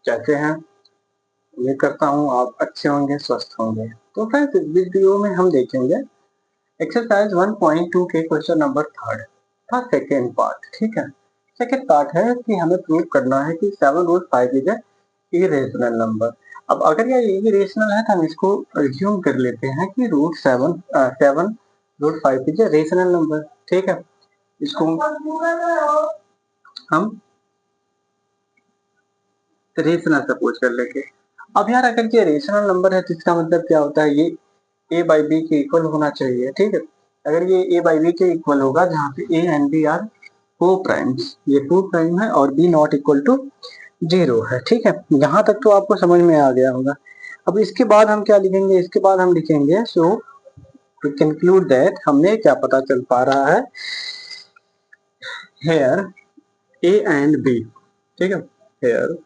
कैसे हैं? उम्मीद करता हूँ आप अच्छे होंगे, स्वस्थ होंगे। तो फ्रेंड्स, इस वीडियो में हम देखेंगे एक्सरसाइज 1.2 के क्वेश्चन नंबर थर्ड का सेकेंड पार्ट। ठीक है, सेकेंड पार्ट है कि हमें प्रूव करना है कि 7√5 इज ए इरेशनल नंबर। अब अगर ये इरेशनल है तो हम इसको रिज्यूम कर लेते हैं कि √7 इज ए रेशनल नंबर। ठीक है, इसको हम रेशनल सपोज कर लेंगे। अब यार अगर ये रेशनल नंबर है तो इसका मतलब क्या होता है, ये a बाई बी के इक्वल होना चाहिए। ठीक है, अगर ये a बाई बी के इक्वल होगा जहाँ पे a and b are four primes, ये फोर प्राइम है और b नॉट इक्वल टू 0 है। ठीक है, यहाँ तक तो आपको समझ में आ गया होगा। अब इसके बाद हम क्या लिखेंगे, इसके बाद हम लिखेंगे सो टू कंक्लूड दैट, हमने क्या पता चल पा रहा है हेयर a एंड b। ठीक है, hair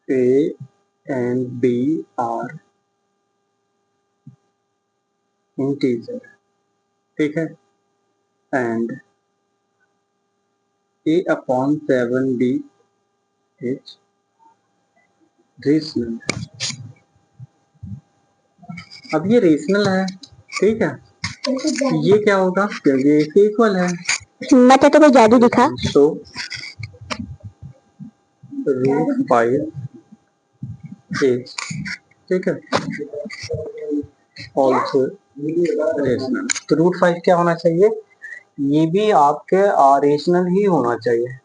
a and b are integer। ठीक है, and a upon 7b is rational. अब ये रेशनल है, ठीक है, ये क्या होगा क्योंकि इसके इक्वल है। मत तो कोई जादू दिखा। सो √5 इज, ठीक है, ऑल्सो रेशनल। तो √5 क्या होना चाहिए, ये भी आपके रेशनल ही होना चाहिए,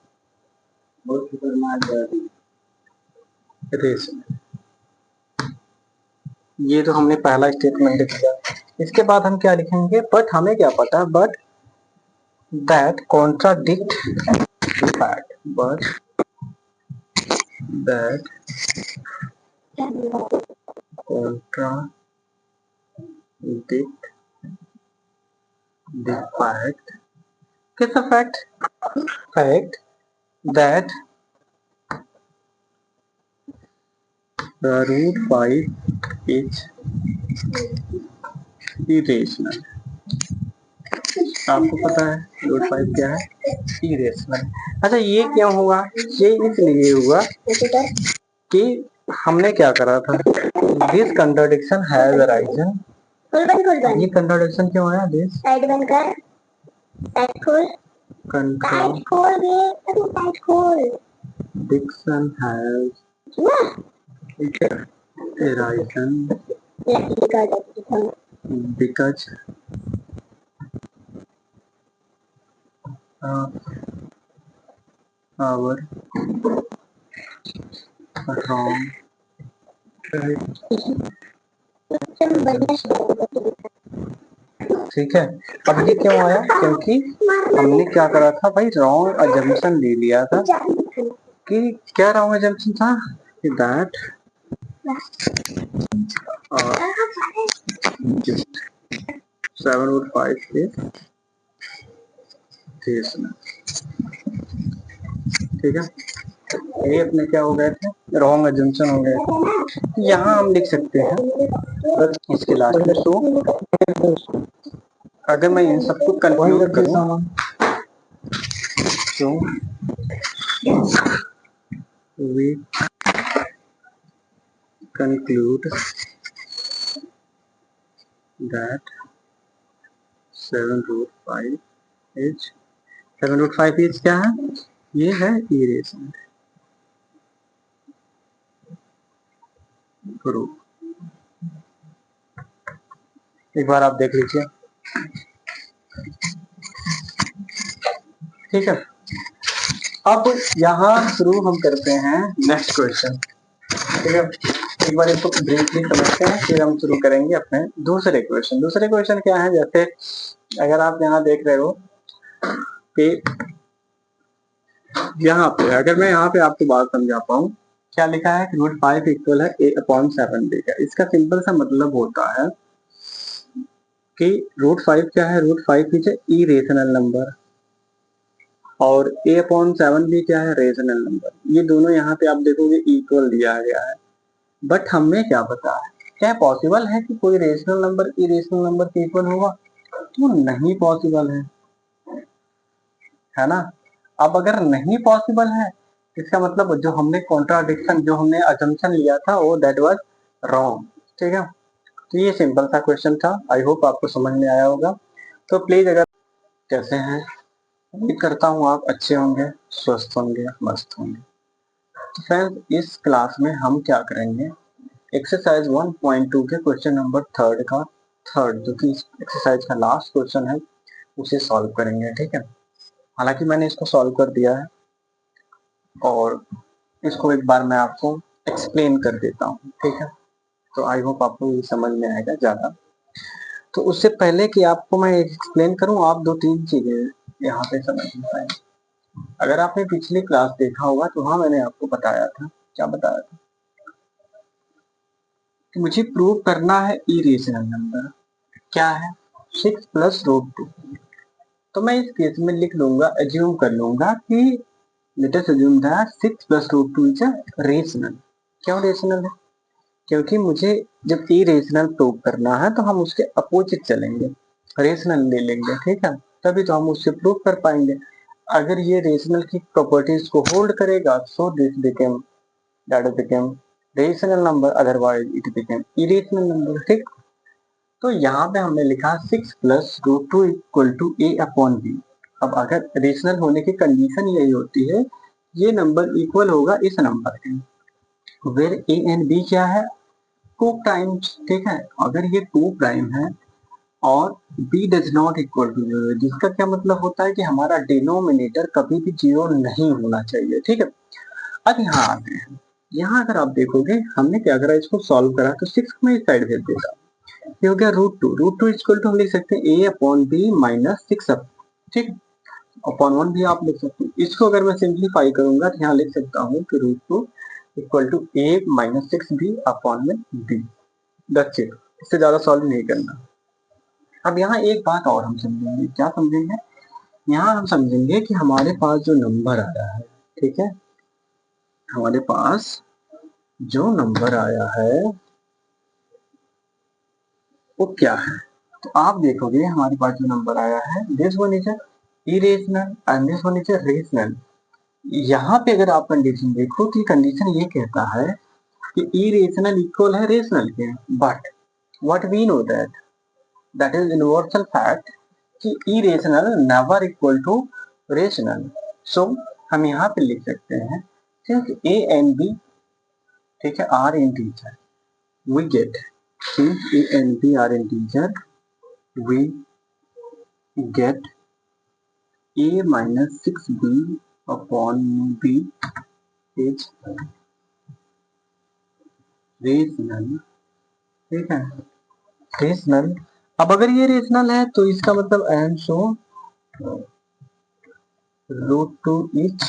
रेशनल। ये तो हमने पहला स्टेटमेंट लिख दिया। इसके बाद हम क्या लिखेंगे, बट हमें क्या पता, but that contradict fact, but that contradict the fact, कैसा fact, fact that √5 is irrational. आपको पता है √5 क्या है, इरेशनल। अच्छा, ये क्यों हुआ, ये इसलिए हुआ कि हमने क्या करा था, दिस कंट्राडिक्शन हैज अराइजन। ये कंट्राडिक्शन क्यों आया, this contradiction has arisen because of our wrong ठीक है। अब ये क्यों आया, क्योंकि हमने क्या करा था भाई, रॉन्ग अजम्पशन ले लिया था। कि क्या रॉन्ग अजम्पशन था, दैट 7/5 is रेशनल। ठीक है, ये अपने क्या हो गए थे, रॉन्ग अजम्पशन हो गए थे। यहाँ हम लिख सकते हैं इसके लास्ट में, सो अगर मैं इन सबको कंक्लूड करूँ, so we conclude that 7/5 is क्या है, ये है इरेशनल ग्रुप। एक बार आप देख लीजिए। ठीक है, अब यहाँ शुरू हम करते हैं नेक्स्ट क्वेश्चन। ठीक है, एक बार इसको ब्रीफली समझते हैं, फिर हम शुरू करेंगे अपने दूसरे क्वेश्चन। दूसरे क्वेश्चन क्या है, जैसे अगर आप यहाँ देख रहे हो कि यहाँ पे, अगर मैं यहाँ पे आपको बात समझा पाऊँ, क्या लिखा है कि √5 इक्वल है a/7b का। इसका सिंपल सा मतलब होता है कि √5 क्या है, √5 इज इरेशनल नंबर और a/7b क्या है, रेशनल नंबर। ये दोनों यहाँ पे आप देखोगे इक्वल दिया गया है। बट हमें क्या पता है, क्या पॉसिबल है कि कोई रेशनल नंबर इरेशनल नंबर के इक्वल होगा, तो नहीं पॉसिबल है ना। अब अगर नहीं पॉसिबल है, इसका मतलब जो हमने कॉन्ट्राडिक्शन, जो हमने अजम्पशन लिया था वो दैट वाज रॉन्ग। ठीक है, तो ये सिंपल सा क्वेश्चन था। आई होप आपको समझ में आया होगा। तो प्लीज, अगर कैसे हैं, उम्मीद करता हूँ आप अच्छे होंगे, स्वस्थ होंगे, मस्त होंगे। तो फ्रेंड्स, इस क्लास में हम क्या करेंगे, एक्सरसाइज 1.2 के क्वेश्चन नंबर थर्ड का थर्ड, जो कि एक्सरसाइज का लास्ट क्वेश्चन है, उसे सॉल्व करेंगे। ठीक है, हालांकि मैंने इसको सॉल्व कर दिया है और इसको एक बार मैं आपको एक्सप्लेन कर देता हूँ। ठीक है, तो आई होप आपको ये समझ में आएगा ज्यादा। तो उससे पहले कि आपको मैं एक्सप्लेन करूँ, आप दो तीन चीजें यहाँ पे समझ में आएंगे। अगर आपने पिछली क्लास देखा होगा तो वहां मैंने आपको बताया था, क्या बताया था, कि मुझे प्रूव करना है इरेशनल नंबर। क्या है, 6 + √2। तो मैं इस केस में लिख लूंगा, एज्यूम कर लूंगा कि let us assume that 6 + √2 is a rational. क्यों रेशनल है? क्योंकि मुझे जब इरेशनल प्रूव करना है तो हम उसके अपोजिट चलेंगे, रेशनल ले लेंगे। ठीक है, तभी तो हम उससे प्रूव कर पाएंगे। अगर ये रेशनल की प्रॉपर्टीज को होल्ड करेगा, so this became, that became rational number, otherwise it became irrational number. ठीक, तो यहाँ पे हमने लिखा 6 + √2 = a/b। अब अगर रेशनल होने की कंडीशन यही होती है, ये नंबर इक्वल होगा इस नंबर के, वेर a एंड b क्या है, 2 टाइम्स। ठीक है, अगर ये 2 प्राइम है और b does not equal to 0, जिसका क्या मतलब होता है कि हमारा डिनोमिनेटर कभी भी 0 नहीं होना चाहिए। ठीक है, अब यहाँ आते हैं। यहाँ अगर आप देखोगे, हमने क्या करा, इसको सॉल्व करा तो 6 को मैं इस साइड भेज देता हूँ, ये हो गया √2 इक्वल टू हम लिख सकते हैं a/b - 6। ठीक, अपॉन 1 भी आप लिख सकते हैं। इसको अगर मैं सिंप्लीफाई करूंगा तो यहाँ लिख सकता हूँ कि √2 इक्वल टू a - 6b अपॉन में b। दैट्स इट, इससे ज्यादा सॉल्व नहीं करना। अब यहाँ एक बात और हम समझेंगे, क्या समझेंगे, यहाँ हम समझेंगे कि हमारे पास जो नंबर आया है, ठीक है, हमारे पास जो नंबर आया है वो क्या है। तो आप देखोगे हमारे पास जो नंबर आया है, this one is irrational and this one is rational. यहाँ पे अगर आप कंडीशन देखो तो कंडीशन ये कहता है कि इरेशनल इक्वल है रेशनल के, but what we know that is universal fact कि irrational never equal to rational. So हम यहाँ पे लिख सकते हैं, सिंस ए एंड बी, ठीक है, are integer, we get, since A and B are integer, we get a - 6b upon b is rational. ठीक है, रेशनल। अब अगर ये रेशनल है तो इसका मतलब एंड सो √2 इज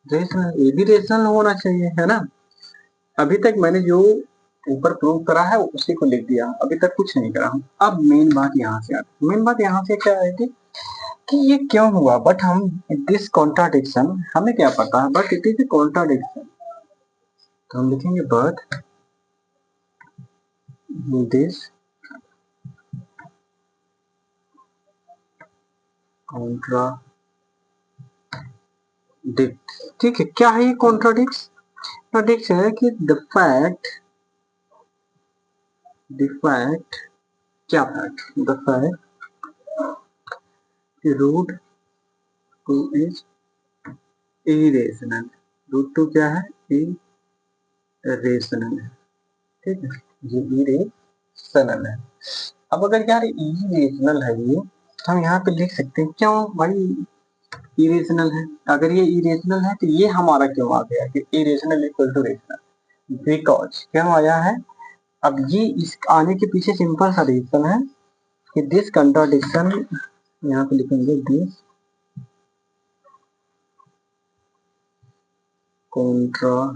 रेशनल, ये भी रेशनल होना चाहिए, है ना। अभी तक मैंने जो ऊपर प्रूव करा है उसी को लिख दिया, अभी तक कुछ नहीं करा हूँ। अब मेन बात यहाँ से आती है, मेन बात यहाँ से क्या आएगी कि ये क्यों हुआ, बट हम दिस कॉन्ट्राडिक्शन, हमें क्या पता है, but it is a contradiction. तो हम लिखेंगे बट दिस कॉन्ट्राडिक्ट। ठीक है, क्या है ये कॉन्ट्राडिक्ट है कि द फैक्ट क्या fact, the fact √2 is irrational. √2 क्या है, इरेशनल है। ठीक है, ये इरेशनल है। अब अगर यार इरेशनल है ये, तो हम यहाँ पे लिख सकते हैं क्यों भाई इरेशनल है। अगर ये इरेशनल है तो ये हमारा क्यों आ गया कि irrational equal to rational, because क्यों आया है। अब ये इस आने के पीछे सिंपल सा रीजन है कि दिस कंट्राडिक्शन, यहाँ पे लिखेंगे दिस कॉन्ट्राडिक्शन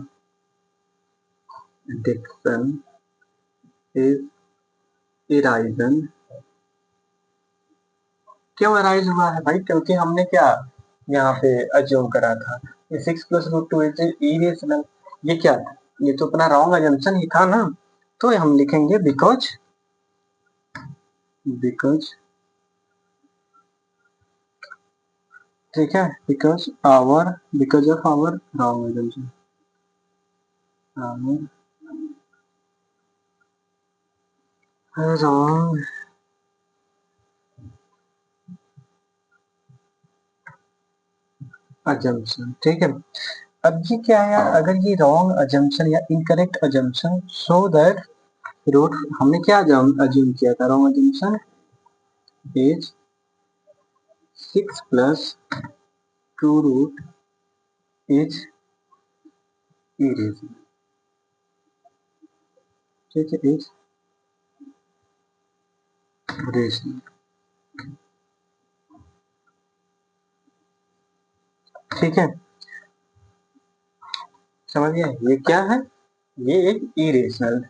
इज इराइजन। क्यों अराइज हुआ है भाई, क्योंकि हमने क्या यहाँ पे अज्यूम करा था, ये 6 + √2 इज इरेशनल। ये क्या था, ये तो अपना रॉन्ग अजम्पशन ही था ना। तो हम लिखेंगे बिकॉज ठीक है, because of our wrong assumption, wrong assumption. ठीक है, अब ये क्या है यार, अगर ये रॉन्ग अजम्पशन या incorrect assumption, so that root, हमने क्या अज्यूम किया था, wrong assumption is 6 plus 2 root is irrational. ठीक है, इज रेशनल। ठीक है, समझ गए, ये क्या है, ये एक इरेशनल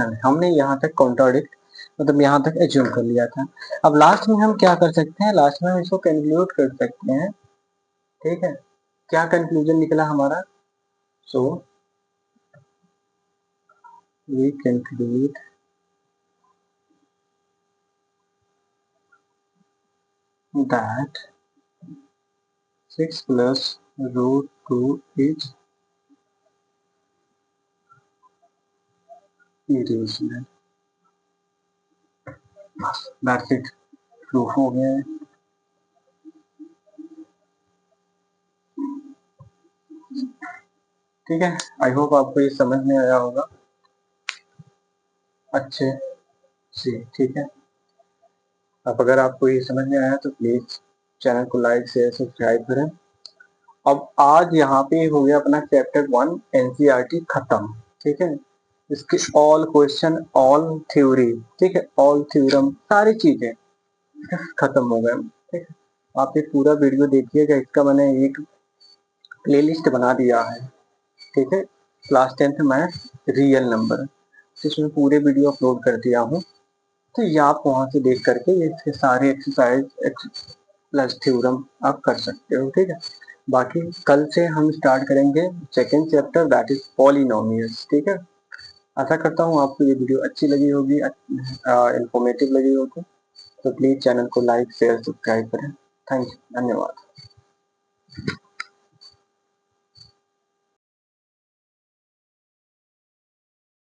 है, हमने यहाँ तक कॉन्ट्राडिक्ट, मतलब यहाँ तक एज्यूम कर लिया था। अब लास्ट में हम क्या कर सकते हैं, लास्ट में हम इसको कंक्लूड कर सकते हैं। ठीक है, क्या कंक्लूजन निकला हमारा, so we conclude that 6 plus root 2 is irrational. बस दैट्स इट, प्रूफ हो गया है। ठीक है, आई होप आपको ये समझ में आया होगा अच्छे से। ठीक है, अब अगर आपको ये समझ में आया तो प्लीज चैनल को लाइक शेयर सब्सक्राइब करें। अब आज यहाँ पे हो गया अपना चैप्टर 1 एनसीईआरटी खत्म। ठीक है, इसके ऑल क्वेश्चन, ऑल थ्योरी, ठीक है, ऑल थ्योरम, सारी चीजें खत्म हो गए। ठीक है, आप ये पूरा वीडियो देखिएगा, इसका मैंने एक प्लेलिस्ट बना दिया है। ठीक है, class 10th maths real number, इसमें पूरे वीडियो अपलोड कर दिया हूँ, तो ये आप वहां से देख करके ये सारे एक्सरसाइज प्लस थ्योरम आप कर सकते हो। ठीक है, बाकी कल से हम स्टार्ट करेंगे second chapter, that is polynomials. ठीक है, आशा करता हूँ आपको ये वीडियो अच्छी लगी होगी, इंफॉर्मेटिव लगी होगी, तो प्लीज चैनल को लाइक शेयर सब्सक्राइब करें। थैंक यू, धन्यवाद।